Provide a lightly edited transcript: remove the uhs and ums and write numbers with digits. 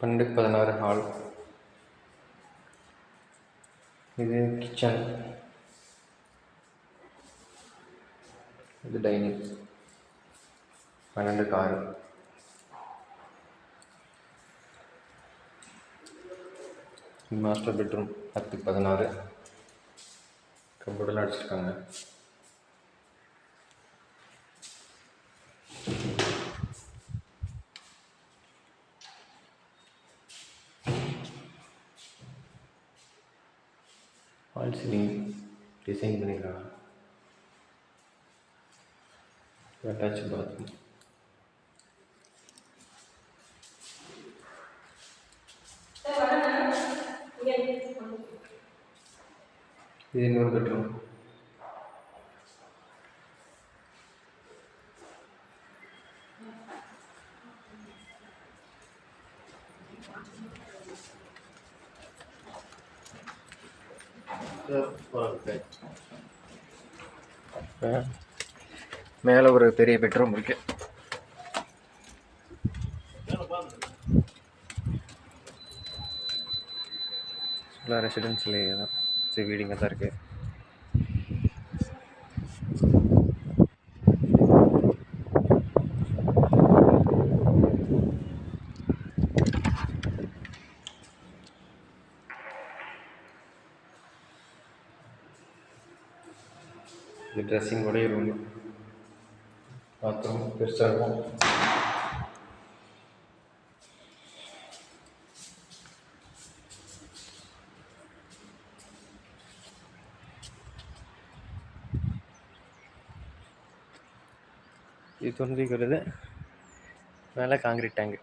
12-16 hall. இது kitchen, இது dining. 12-6. இது மாஸ்டர் பெட்ரூம் 10-16. கம்போர்டெல்லாம் அடிச்சிருக்காங்க. வால் சீலிங் டிசைன் பண்ணியிருக்காங்க. Attach bathroom. இது இன்னொரு பெட்ரூம். மேலே ஒரு பெரிய பெட்ரூம் இருக்கு. ஃபுல்லாக ரெசிடென்ஷியல் ஏரியா தான். சரி, வீடிங்க தான் இருக்குது. இது ட்ரெஸ்ஸிங்கோடைய ரூம். பாத்ரூம் பெருசாக இருக்கும். இது தொண்டிக்கிறது மேலே காங்கிரீட் டேங்கு.